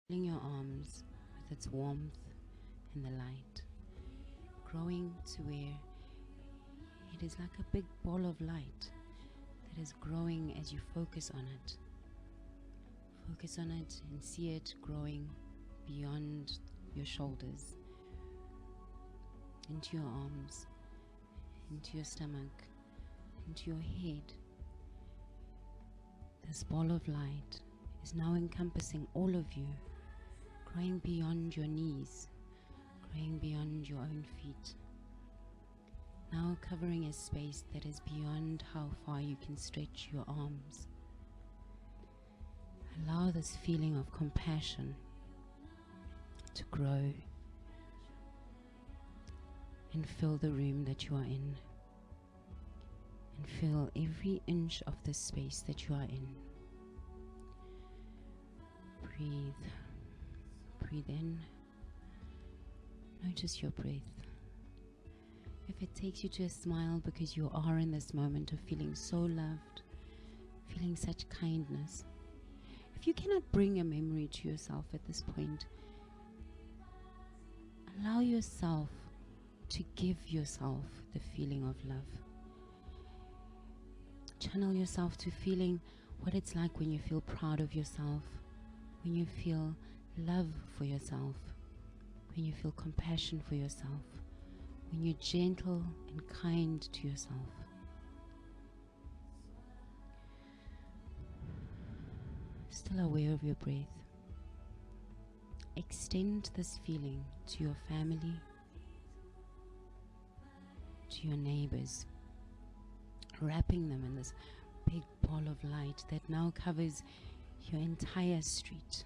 Filling your arms with its warmth and the light, growing to where it is like a big ball of light that is growing as you focus on it. Focus on it and see it growing beyond your shoulders, into your arms, into your stomach, into your head. This ball of light is now encompassing all of you, growing beyond your knees, growing beyond your own feet, now covering a space that is beyond how far you can stretch your arms. Allow this feeling of compassion to grow and fill the room that you are in, and fill every inch of the space that you are in. Breathe. Breathe in. Notice your breath. If it takes you to a smile because you are in this moment of feeling so loved, feeling such kindness. If you cannot bring a memory to yourself at this point, allow yourself to give yourself the feeling of love. Channel yourself to feeling what it's like when you feel proud of yourself, when you feel love for yourself, when you feel compassion for yourself, when you're gentle and kind to yourself. Still aware of your breath. Extend this feeling to your family, to your neighbors, wrapping them in this big ball of light that now covers your entire street.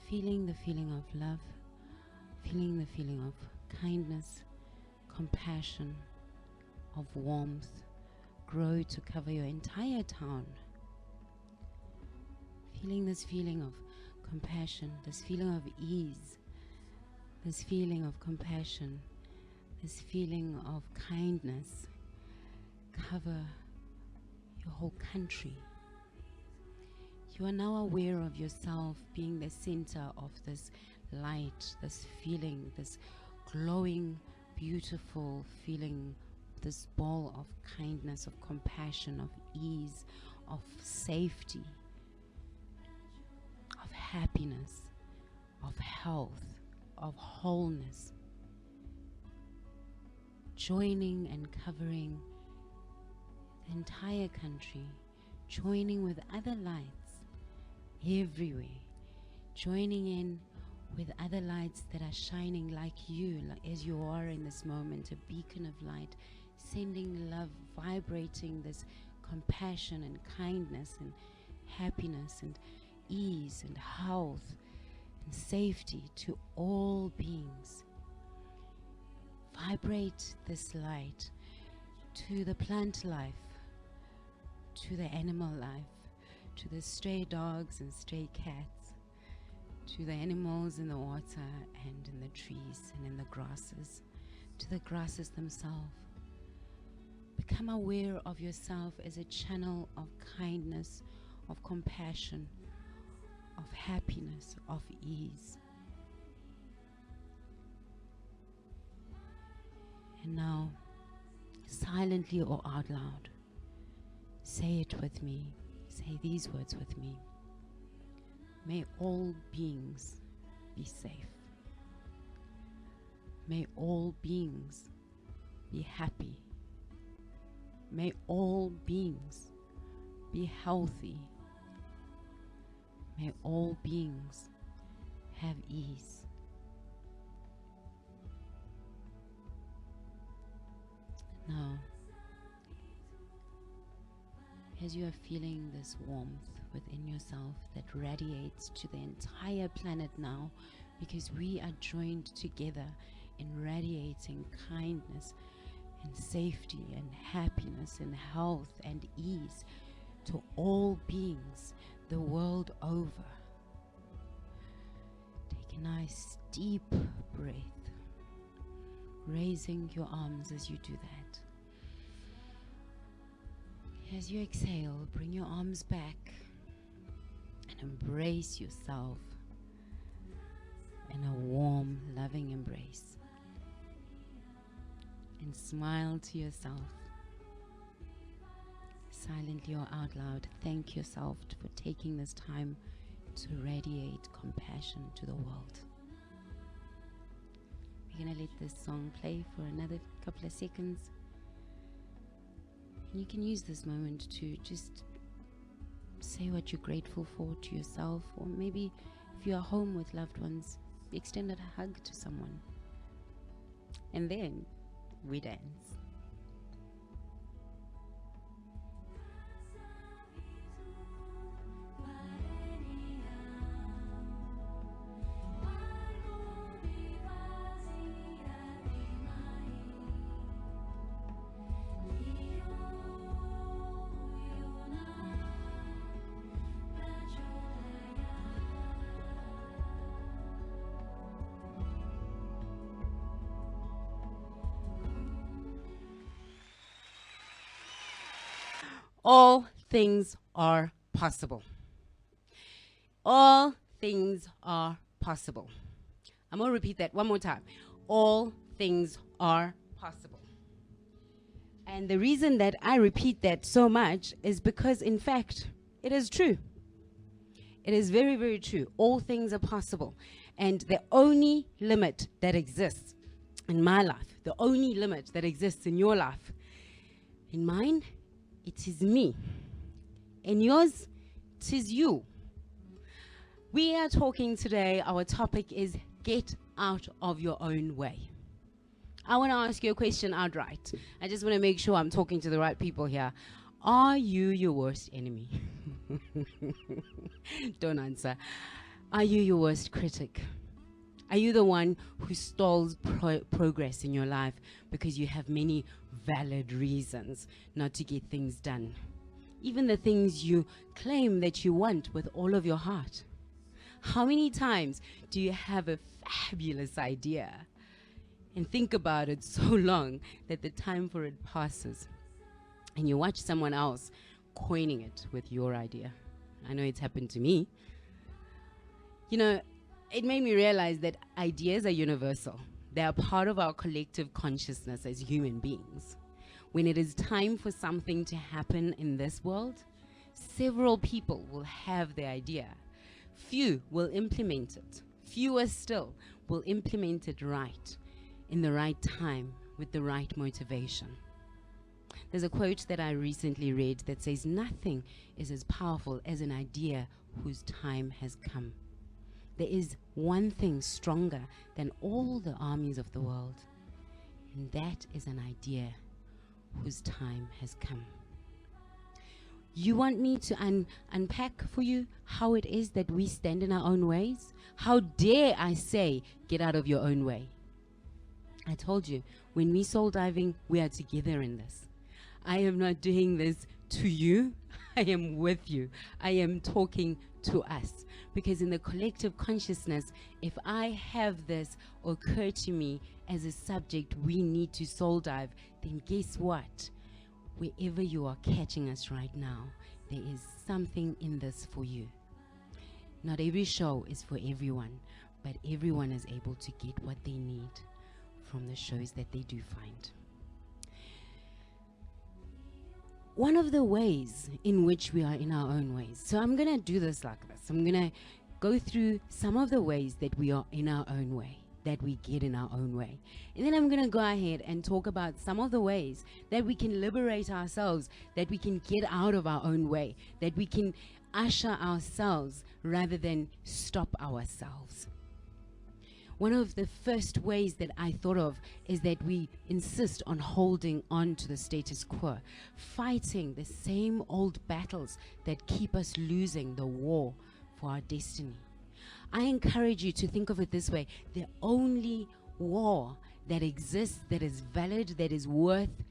Feeling the feeling of love, feeling the feeling of kindness, compassion, of warmth grow to cover your entire town. Feeling this feeling of compassion, this feeling of ease, this feeling of compassion, this feeling of kindness cover your whole country. You are now aware of yourself being the center of this light, this feeling, this glowing, beautiful feeling, this ball of kindness, of compassion, of ease, of safety, of happiness, of health, of wholeness, joining and covering the entire country, joining with other lights everywhere, joining in with other lights that are shining like you, as you are in this moment, a beacon of light, sending love, vibrating this compassion and kindness and happiness and ease and health and safety to all beings. Vibrate this light to the plant life, to the animal life, to the stray dogs and stray cats, to the animals in the water and in the trees and in the grasses, to the grasses themselves. Become aware of yourself as a channel of kindness, of compassion, of happiness, of ease. And now, silently or out loud, say it with me. Say these words with me. May all beings be safe. May all beings be happy. May all beings be healthy. May all beings have ease. Now, as you are feeling this warmth within yourself that radiates to the entire planet now, because we are joined together in radiating kindness and safety and happiness and health and ease to all beings the world over. Take a nice deep breath, raising your arms as you do that. As you exhale, bring your arms back and Embrace yourself in a warm, loving embrace. And smile to yourself. Silently or out loud, thank yourself for taking this time to radiate compassion to the world. We're going to let this song play for another couple of seconds. And you can use this moment to just say what you're grateful for to yourself, or maybe if you're home with loved ones, extend a hug to someone. And then we dance. All things are possible. All things are possible. I'm going to repeat that one more time. All things are possible. And the reason that I repeat that so much is because, in fact, it is true. It is very, very true. All things are possible. And the only limit that exists in my life, the only limit that exists in your life, in mine, it is me. In yours, it is you. We are talking today, our topic is get out of your own way. I want to ask you a question outright. I just want to make sure I'm talking to the right people here. Are you your worst enemy? Don't answer. Are you your worst critic? Are you the one who stalls progress in your life because you have many valid reasons not to get things done? Even the things you claim that you want with all of your heart. How many times do you have a fabulous idea and think about it so long that the time for it passes and you watch someone else coining it with your idea? I know it's happened to me. You know, it made me realize that ideas are universal. They are part of our collective consciousness as human beings. When it is time for something to happen in this world, several people will have the idea. Few will implement it. Fewer still will implement it right, in the right time, with the right motivation. There's a quote that I recently read that says, "Nothing is as powerful as an idea whose time has come." There is one thing stronger than all the armies of the world, and that is an idea whose time has come. You want me to unpack for you how it is that we stand in our own ways? How dare I say, get out of your own way? I told you, when we soul diving, we are together in this. I am not doing this to you. I am with you. I am talking to us. Because in the collective consciousness, if I have this occur to me as a subject we need to soul dive, then guess what? Wherever you are catching us right now, there is something in this for you. Not every show is for everyone, but everyone is able to get what they need from the shows that they do find. One of the ways in which we are in our own ways. So I'm going to do this like this. I'm going to go through some of the ways that we are in our own way, that we get in our own way. And then I'm going to go ahead and talk about some of the ways that we can liberate ourselves, that we can get out of our own way, that we can usher ourselves rather than stop ourselves. One of the first ways that I thought of is that we insist on holding on to the status quo, fighting the same old battles that keep us losing the war for our destiny. I encourage you to think of it this way: the only war that exists, that is valid, that is worth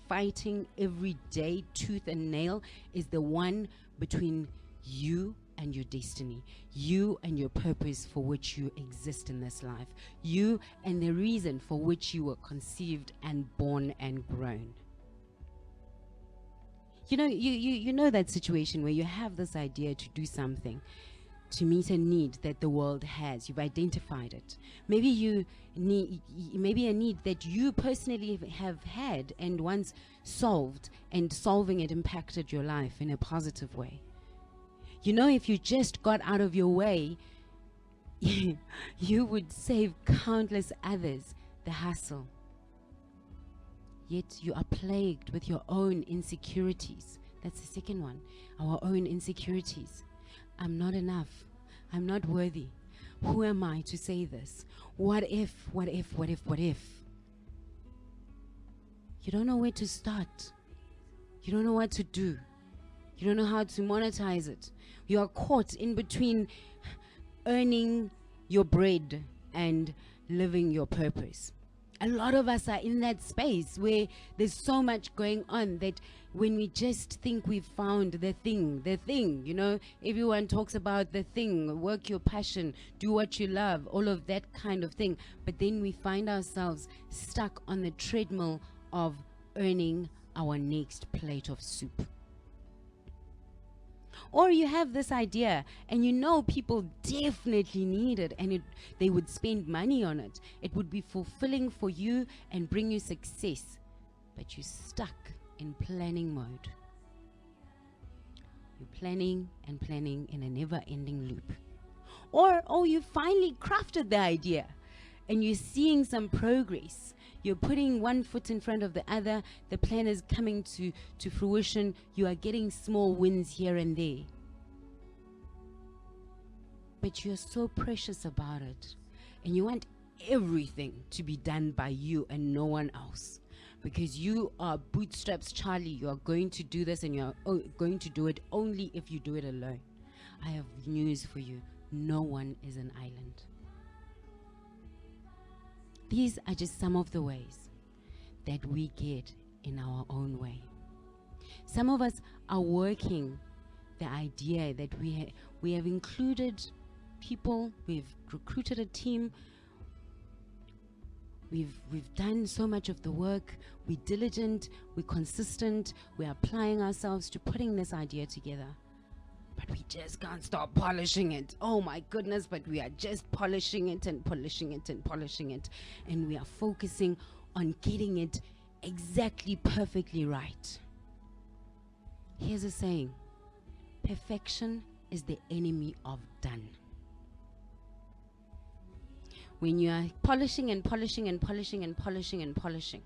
fighting every day, tooth and nail, is the one between you and your destiny, you and your purpose for which you exist in this life, you and the reason for which you were conceived and born and grown. You know, you know that situation where you have this idea to do something, to meet a need that the world has. You've identified it. Maybe you need, maybe a need that you personally have had and once solved, and solving it impacted your life in a positive way. You know, if you just got out of your way, you would save countless others the hassle. Yet you are plagued with your own insecurities. That's the second one. Our own insecurities. I'm not enough. I'm not worthy. Who am I to say this? What if, what if, what if, what if? You don't know where to start. You don't know what to do. You don't know how to monetize it. You are caught in between earning your bread and living your purpose. A lot of us are in that space where there's so much going on that when we just think we've found the thing, you know, everyone talks about the thing, work your passion, do what you love, all of that kind of thing. But then we find ourselves stuck on the treadmill of earning our next plate of soup. Or you have this idea and you know people definitely need it, and they would spend money on it. It would be fulfilling for you and bring you success. But you're stuck in planning mode. You're planning and planning in a never-ending loop. Or you finally crafted the idea and you're seeing some progress. You're putting one foot in front of the other. The plan is coming to fruition. You are getting small wins here and there. But you're so precious about it. And you want everything to be done by you and no one else. Because you are bootstraps Charlie. You are going to do this and you are going to do it only if you do it alone. I have news for you. No one is an island. These are just some of the ways that we get in our own way. Some of us are working the idea that we have included people, we've recruited a team, we've done so much of the work, we're diligent, we're consistent, we're applying ourselves to putting this idea together. But we just can't stop polishing it. Oh my goodness, but we are just polishing it and polishing it and polishing it. And we are focusing on getting it exactly perfectly right. Here's a saying: perfection is the enemy of done. When you are polishing and polishing and polishing and polishing and polishing,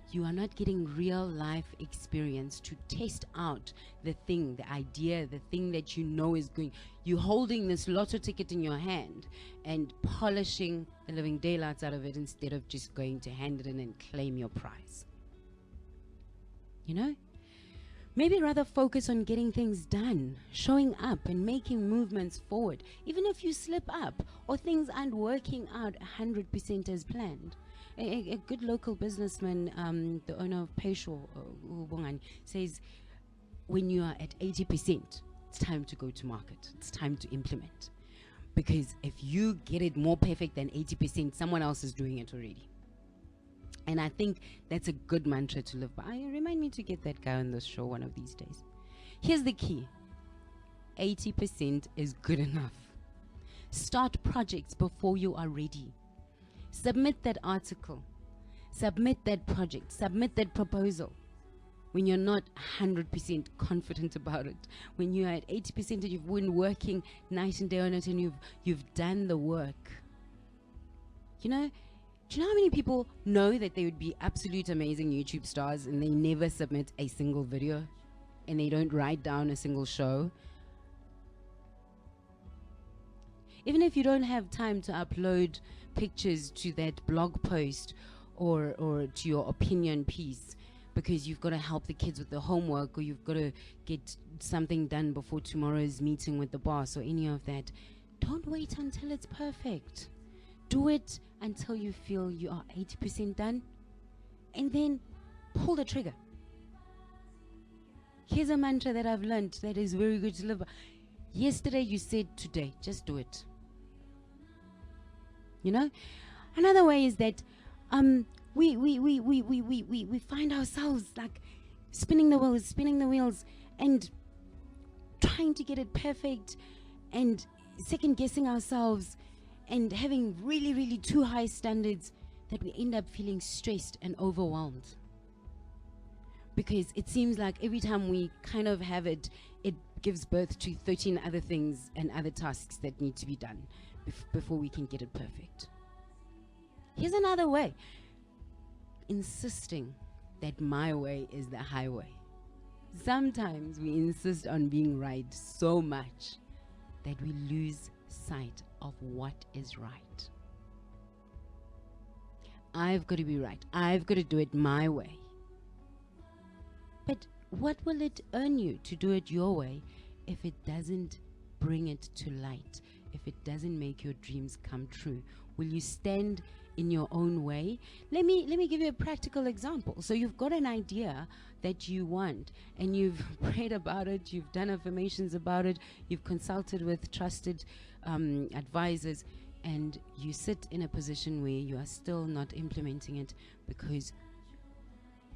you are not getting real life experience to test out the thing, the idea, the thing that you know is going. You're holding this lotto ticket in your hand and polishing the living daylights out of it instead of just going to hand it in and claim your prize. You know? Maybe rather focus on getting things done, showing up and making movements forward, even if you slip up or things aren't working out 100% as planned. A good local businessman, the owner of Pesho, says, when you are at 80%, it's time to go to market. It's time to implement. Because if you get it more perfect than 80%, someone else is doing it already. And I think that's a good mantra to live by. Remind me to get that guy on this show one of these days. Here's the key. 80% is good enough. Start projects before you are ready. Submit that article. Submit that project. Submit that proposal. When you're not 100% confident about it. When you're at 80% and you've been working night and day on it and you've done the work. You know, do you know how many people know that they would be absolute amazing YouTube stars and they never submit a single video and they don't write down a single show? Even if you don't have time to upload pictures to that blog post or to your opinion piece because you've got to help the kids with the homework or you've got to get something done before tomorrow's meeting with the boss or any of that, don't wait until it's perfect. Do it until you feel you are 80% done and then pull the trigger. Here's a mantra that I've learned that is very good to live by. Yesterday you said today, just do it. You know, another way is that we find ourselves like spinning the wheels and trying to get it perfect, and second guessing ourselves and having really, really too high standards that we end up feeling stressed and overwhelmed. Because it seems like every time we kind of have it, it gives birth to 13 other things and other tasks that need to be done before we can get it perfect. Here's another way. Insisting that my way is the highway. Sometimes we insist on being right so much that we lose sight of what is right. I've got to be right. I've got to do it my way. But what will it earn you to do it your way if it doesn't bring it to light? If it doesn't make your dreams come true? Will you stand in your own way? Let me give you a practical example. So you've got an idea that you want, and you've prayed about it, you've done affirmations about it, you've consulted with trusted advisors, and you sit in a position where you are still not implementing it because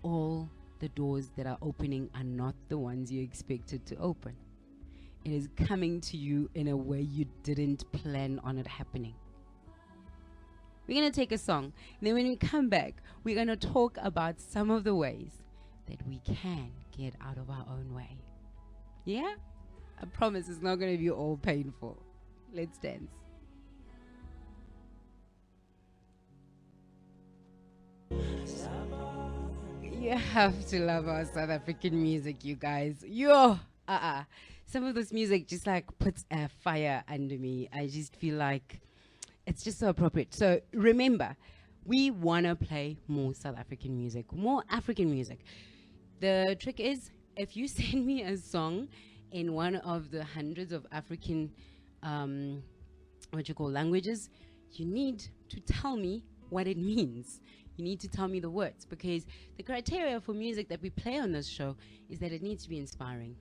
all the doors that are opening are not the ones you expected to open. It is coming to you in a way you didn't plan on it happening. We're going to take a song, and then when we come back, we're going to talk about some of the ways that we can get out of our own way. Yeah? I promise it's not going to be all painful. Let's dance. You have to love our South African music, you guys. Some of this music just like puts a fire under me. I just feel like it's just so appropriate. So remember, we want to play more South African music, more African music. The trick is, if you send me a song in one of the hundreds of African languages, you need to tell me what it means. You need to tell me the words, because the criteria for music that we play on this show is that it needs to be inspiring,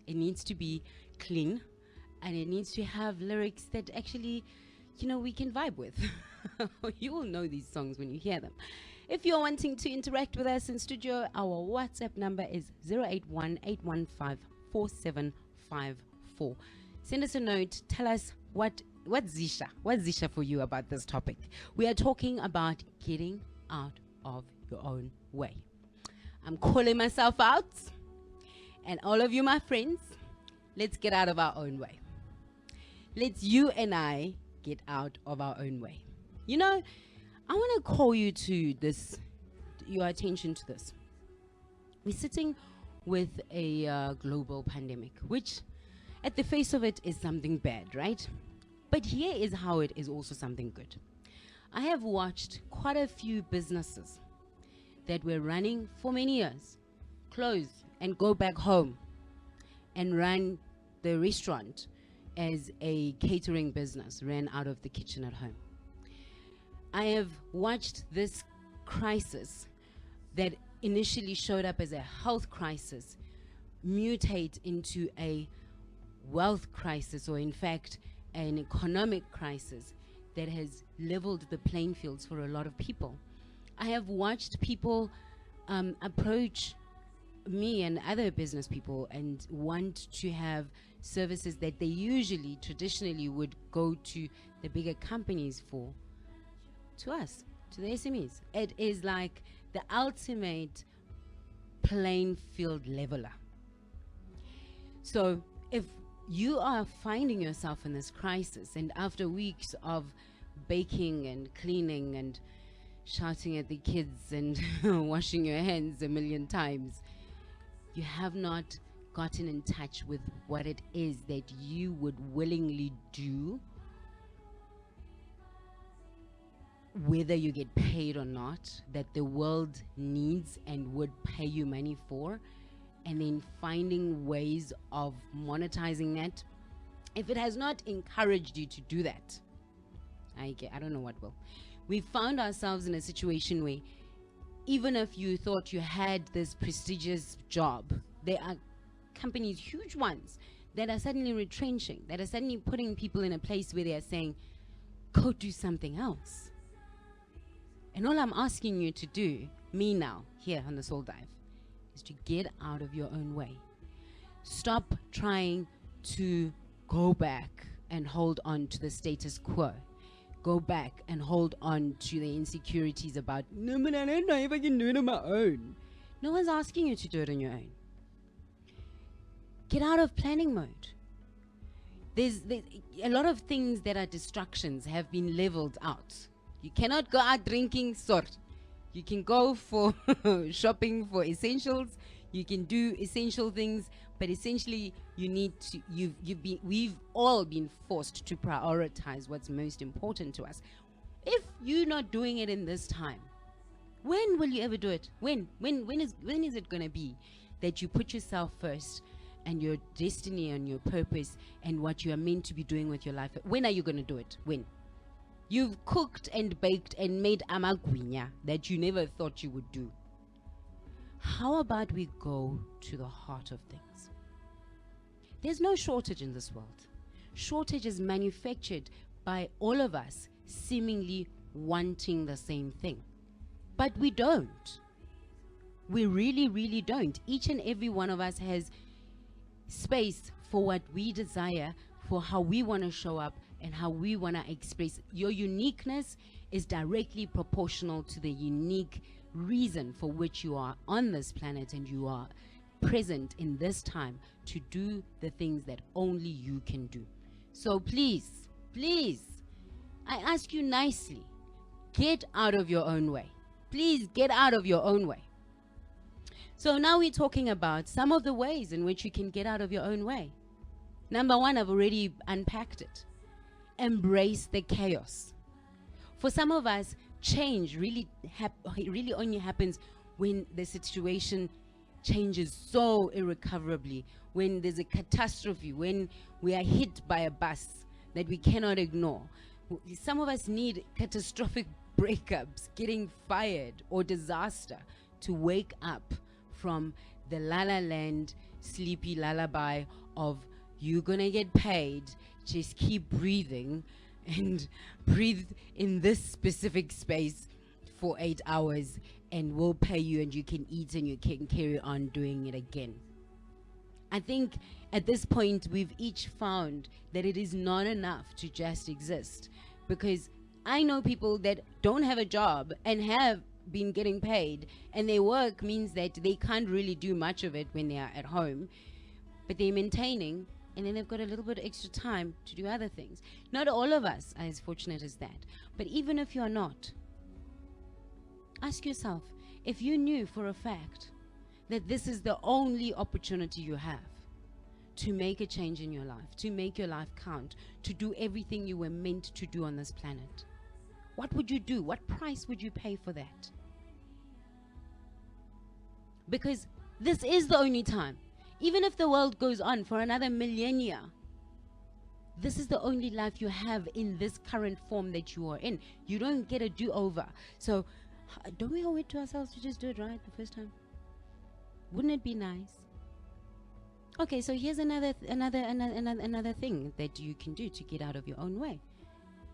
it needs to be clean, and it needs to have lyrics that actually, you know, we can vibe with. You will know these songs when you hear them. If you're wanting to interact with us in studio, our WhatsApp number is 081-815-4754. Send us a note. Tell us what's Zisha for you about this topic. We are talking about getting out of your own way. I'm calling myself out, and all of you, my friends, let's get out of our own way. Let's you and I get out of our own way. You know, I want to call you to this, your attention to this. We're sitting with a global pandemic, which at the face of it is something bad, right? But here is how it is also something good. I have watched quite a few businesses that were running for many years close and go back home and run the restaurant as a catering business, ran out of the kitchen at home. I have watched this crisis that initially showed up as a health crisis mutate into a wealth crisis, or in fact an economic crisis that has leveled the playing fields for a lot of people. I have watched people approach me and other business people and want to have services that they usually traditionally would go to the bigger companies for, to us, to the SMEs. It is like the ultimate playing field leveler. So if you are finding yourself in this crisis, and after weeks of baking and cleaning and shouting at the kids and washing your hands a million times, you have not gotten in touch with what it is that you would willingly do, whether you get paid or not, that the world needs and would pay you money for, and then finding ways of monetizing that. If it has not encouraged you to do that, I don't know what will. We found ourselves in a situation where even if you thought you had this prestigious job, there are companies, huge ones, that are suddenly retrenching, that are suddenly putting people in a place where they are saying, go do something else. And all I'm asking you to do, me now, here on the Soul Dive, is to get out of your own way. Stop trying to go back and hold on to the status quo. Go back and hold on to the insecurities about, no, but I don't know if I can do it on my own. No one's asking you to do it on your own. Get out of planning mode. There's a lot of things that are distractions have been leveled out. You cannot go out drinking, sort. You can go for shopping for essentials. You can do essential things, but essentially you need to, we've all been forced to prioritize what's most important to us. If you're not doing it in this time, when will you ever do it? When is it going to be that you put yourself first and your destiny and your purpose and what you are meant to be doing with your life? When are you going to do it? When? You've cooked and baked and made amagwinya that you never thought you would do. How about we go to the heart of things? There's no shortage in this world. Shortage is manufactured by all of us seemingly wanting the same thing. But we don't. We really, really don't. Each and every one of us has space for what we desire, for how we want to show up and how we want to express. Your uniqueness is directly proportional to the unique reason for which you are on this planet and you are present in this time to do the things that only you can do. So please, I ask you nicely, get out of your own way. Please get out of your own way. So now we're talking about some of the ways in which you can get out of your own way. Number one, I've already unpacked it. Embrace the chaos. For some of us, change really only happens when the situation changes so irrecoverably, when there's a catastrophe, when we are hit by a bus that we cannot ignore. Some of us need catastrophic breakups, getting fired, or disaster to wake up from the la la land sleepy lullaby of you're gonna get paid, just keep breathing and breathe in this specific space for 8 hours and we'll pay you and you can eat and you can carry on doing it again. I think at this point we've each found that it is not enough to just exist, because I know people that don't have a job and have been getting paid, and their work means that they can't really do much of it when they are at home, but they're maintaining, and then they've got a little bit of extra time to do other things. Not all of us are as fortunate as that, but even if you're not, ask yourself, if you knew for a fact that this is the only opportunity you have to make a change in your life, to make your life count, to do everything you were meant to do on this planet, what would you do? What price would you pay for that? Because this is the only time. Even if the world goes on for another millennia, this is the only life you have in this current form that you are in. You don't get a do-over. So don't we owe it to ourselves to just do it right the first time? Wouldn't it be nice? Okay, so here's another thing that you can do to get out of your own way.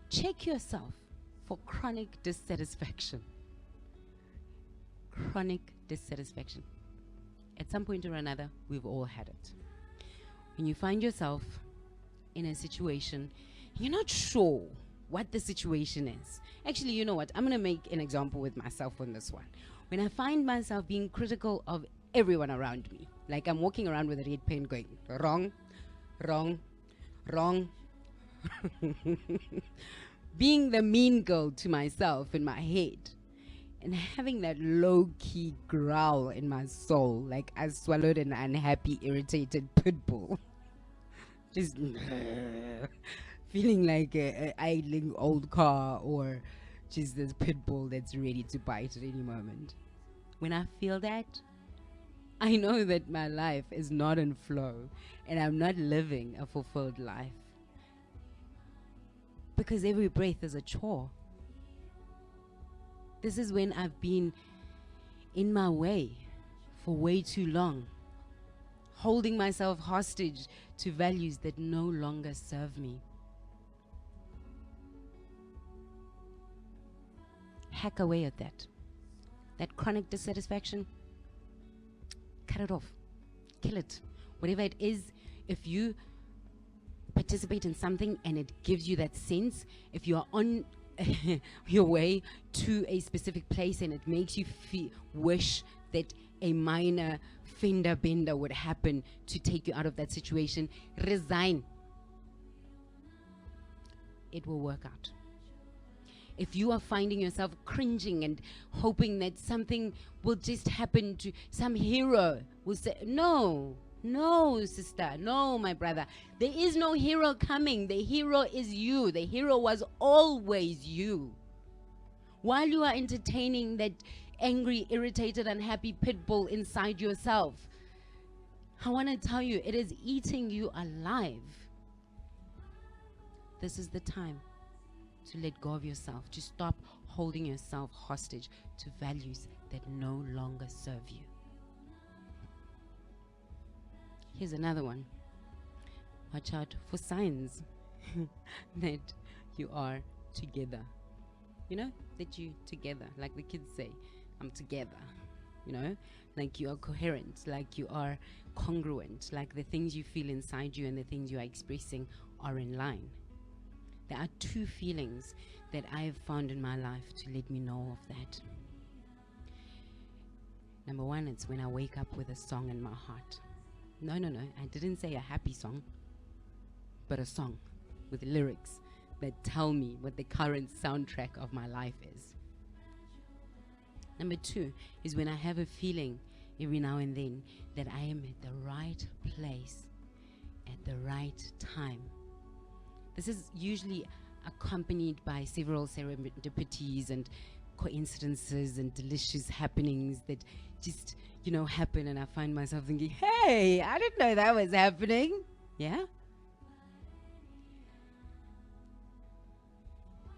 Check yourself for chronic dissatisfaction. Chronic dissatisfaction. At some point or another, we've all had it. When you find yourself in a situation, you're not sure what the situation is. Actually, you know what? I'm going to make an example with myself on this one. When I find myself being critical of everyone around me, like I'm walking around with a red pen going, wrong, wrong, wrong. Being the mean girl to myself in my head. And having that low-key growl in my soul, like I swallowed an unhappy, irritated pit bull. Just feeling like an idling old car, or just this pit bull that's ready to bite at any moment. When I feel that, I know that my life is not in flow and I'm not living a fulfilled life. Because every breath is a chore. This is when I've been in my way for way too long, holding myself hostage to values that no longer serve me. Hack away at that. That chronic dissatisfaction, cut it off. Kill it. Whatever it is, if you participate in something and it gives you that sense, if you are on your way to a specific place and it makes you wish that a minor fender bender would happen to take you out of that situation, resign. It will work out. If you are finding yourself cringing and hoping that something will just happen to some hero, will say, no, sister, no, my brother. There is no hero coming. The hero is you. The hero was always you. While you are entertaining that angry, irritated, unhappy pit bull inside yourself, I want to tell you, it is eating you alive. This is the time to let go of yourself, to stop holding yourself hostage to values that no longer serve you. Here's another one. Watch out for signs that you are together. You know, that you together, like the kids say, I'm together. You know, like you are coherent, like you are congruent, like the things you feel inside you and the things you are expressing are in line. There are two feelings that I have found in my life to let me know of that. Number one, it's when I wake up with a song in my heart. No, I didn't say a happy song, but a song with lyrics that tell me what the current soundtrack of my life is. Number two is when I have a feeling every now and then that I am at the right place at the right time. This is usually accompanied by several serendipities and coincidences and delicious happenings that just, you know, happen, and I find myself thinking, hey, I didn't know that was happening. Yeah?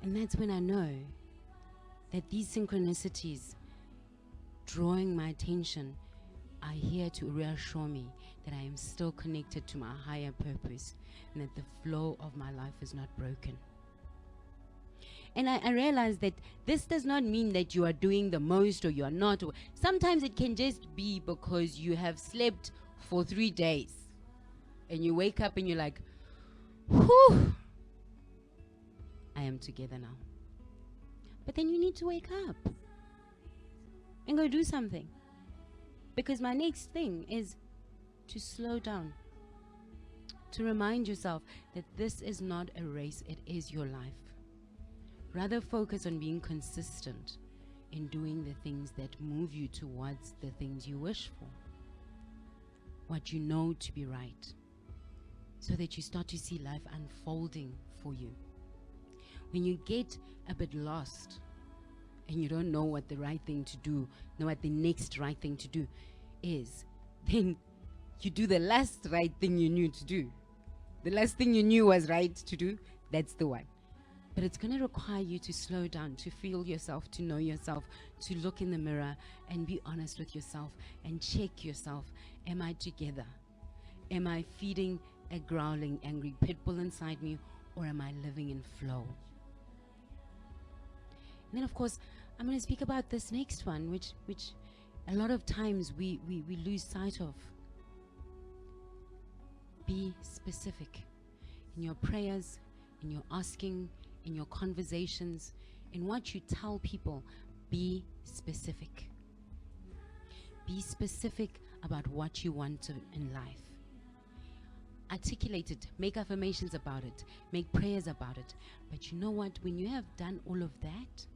And that's when I know that these synchronicities drawing my attention are here to reassure me that I am still connected to my higher purpose and that the flow of my life is not broken. And I realize that this does not mean that you are doing the most or you are not. Sometimes it can just be because you have slept for 3 days and you wake up and you're like, whew, I am together now. But then you need to wake up and go do something. Because my next thing is to slow down, to remind yourself that this is not a race, it is your life. Rather focus on being consistent in doing the things that move you towards the things you wish for, what you know to be right, so that you start to see life unfolding for you. When you get a bit lost and you don't know what the right thing to do, know what the next right thing to do is, then you do the last right thing you knew to do. The last thing you knew was right to do, that's the one. But it's going to require you to slow down, to feel yourself, to know yourself, to look in the mirror and be honest with yourself and check yourself. Am I together? Am I feeding a growling, angry pit bull inside me, or am I living in flow? And then, of course, I'm going to speak about this next one, which a lot of times we lose sight of. Be specific in your prayers, in your asking, in your conversations, in what you tell people. Be specific. Be specific about what you want in life. Articulate it, make affirmations about it, make prayers about it. But you know what? When you have done all of that,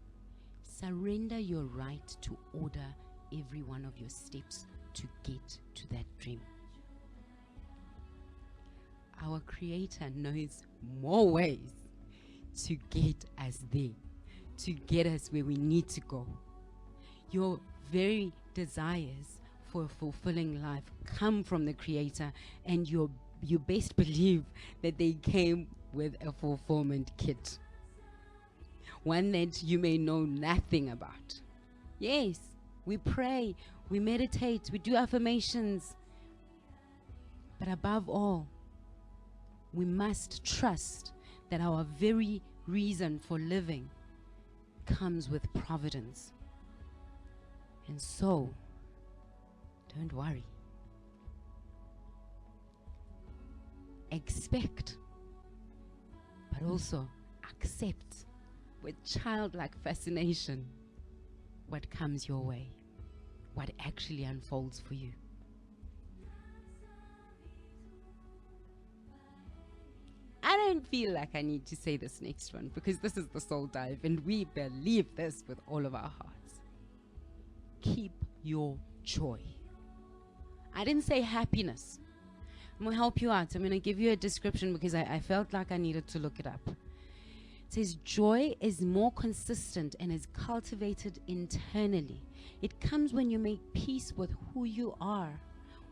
surrender your right to order every one of your steps to get to that dream. Our Creator knows more ways to get us there, to get us where we need to go. Your very desires for a fulfilling life come from the Creator, and you best believe that they came with a fulfillment kit, one that you may know nothing about. Yes, we pray, we meditate, we do affirmations, but above all, we must trust that our very reason for living comes with providence. And so, don't worry. Expect but also accept with childlike fascination what comes your way, what actually unfolds for you. I don't feel like I need to say this next one because this is the soul dive and we believe this with all of our hearts. Keep your joy. I didn't say happiness. I'm going to help you out. I'm going to give you a description because I felt like I needed to look it up. It says joy is more consistent and is cultivated internally. It comes when you make peace with who you are,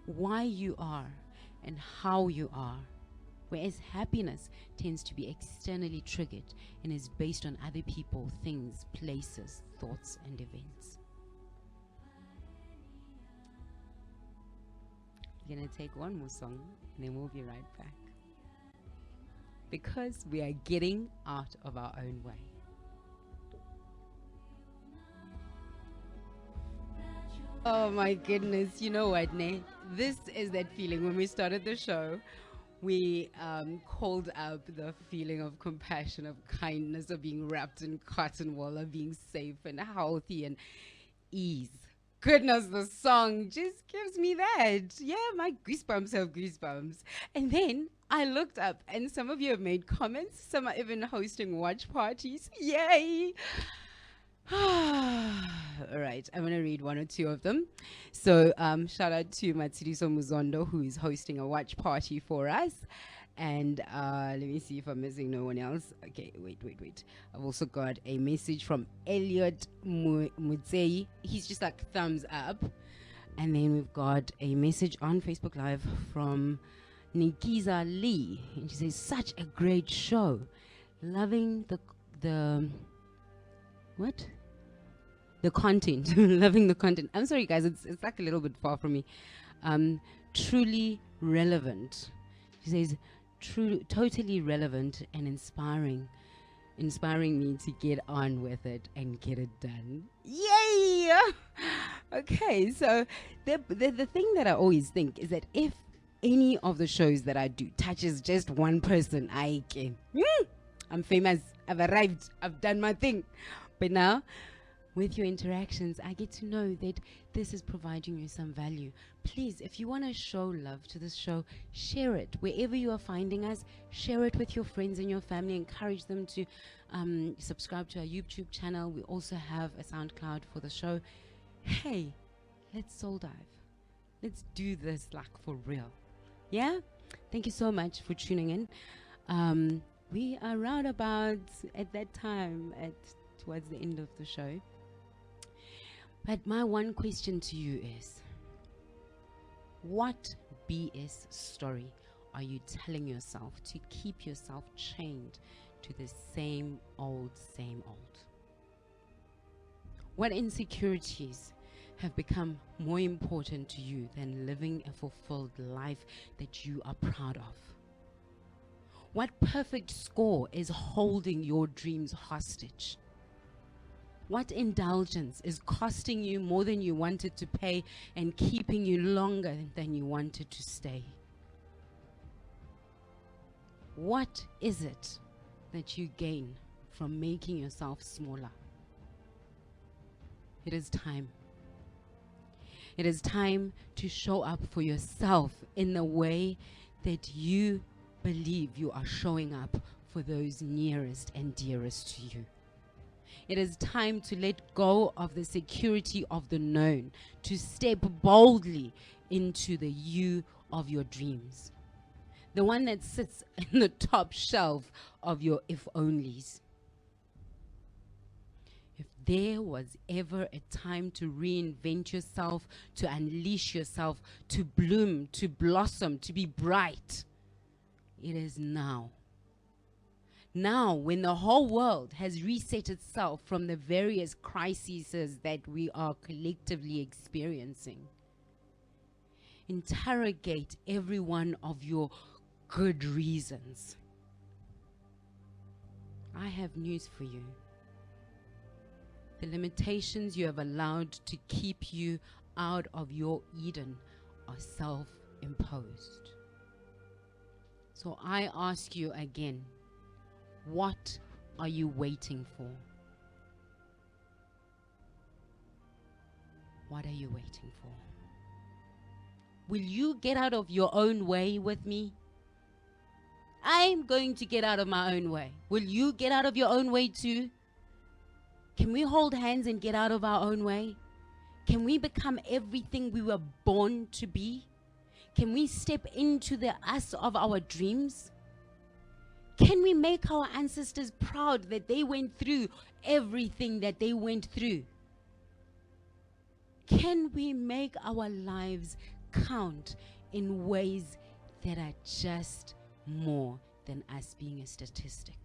why you are, and how you are. Whereas happiness tends to be externally triggered and is based on other people, things, places, thoughts, and events. We're going to take one more song and then we'll be right back. Because we are getting out of our own way. Oh my goodness, you know what, Ne? This is that feeling when we started the show. We called up the feeling of compassion, of kindness, of being wrapped in cotton wool, of being safe and healthy and ease. Goodness, the song just gives me that. Yeah, my goosebumps have goosebumps. And then I looked up and some of you have made comments. Some are even hosting watch parties. Yay! All right, I'm going to read one or two of them. So shout out to Matsiriso Muzondo, who is hosting a watch party for us. And let me see if I'm missing no one else. Okay, wait. I've also got a message from Elliot Mutsei. He's just like thumbs up. And then we've got a message on Facebook Live from Nikiza Lee. And she says, such a great show. Loving the what? The content. Loving the content. I'm sorry, guys. It's like a little bit far from me. Truly relevant. She says, totally relevant and inspiring me to get on with it and get it done. Yay! Okay, so the thing that I always think is that if any of the shows that I do touches just one person, I can. I'm famous. I've arrived. I've done my thing. But now, with your interactions, I get to know that this is providing you some value. Please, if you want to show love to this show, share it. Wherever you are finding us, share it with your friends and your family. Encourage them to subscribe to our YouTube channel. We also have a SoundCloud for the show. Hey, let's soul dive. Let's do this like for real. Yeah? Thank you so much for tuning in. We are round about at that time towards the end of the show. But my one question to you is, what BS story are you telling yourself to keep yourself chained to the same old? What insecurities have become more important to you than living a fulfilled life that you are proud of? What perfect score is holding your dreams hostage? What indulgence is costing you more than you wanted to pay and keeping you longer than you wanted to stay? What is it that you gain from making yourself smaller? It is time. It is time to show up for yourself in the way that you believe you are showing up for those nearest and dearest to you. It is time to let go of the security of the known, to step boldly into the you of your dreams. The one that sits in the top shelf of your if-onlys. If there was ever a time to reinvent yourself, to unleash yourself, to bloom, to blossom, to be bright, it is now. Now, when the whole world has reset itself from the various crises that we are collectively experiencing, interrogate every one of your good reasons. I have news for you. The limitations you have allowed to keep you out of your Eden are self-imposed. So I ask you again, What are you waiting for? What are you waiting for? Will you get out of your own way with me? I'm going to get out of my own way. Will you get out of your own way too? Can we hold hands and get out of our own way? Can we become everything we were born to be? Can we step into the us of our dreams? Can we make our ancestors proud that they went through everything that they went through? Can we make our lives count in ways that are just more than us being a statistic?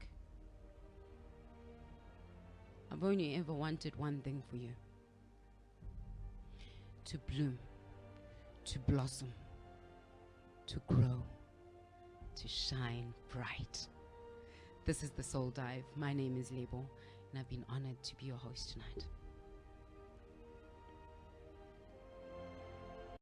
I've only ever wanted one thing for you: to bloom, to blossom, to grow, to shine bright. This is The Soul Dive. My name is Lebo, and I've been honored to be your host tonight.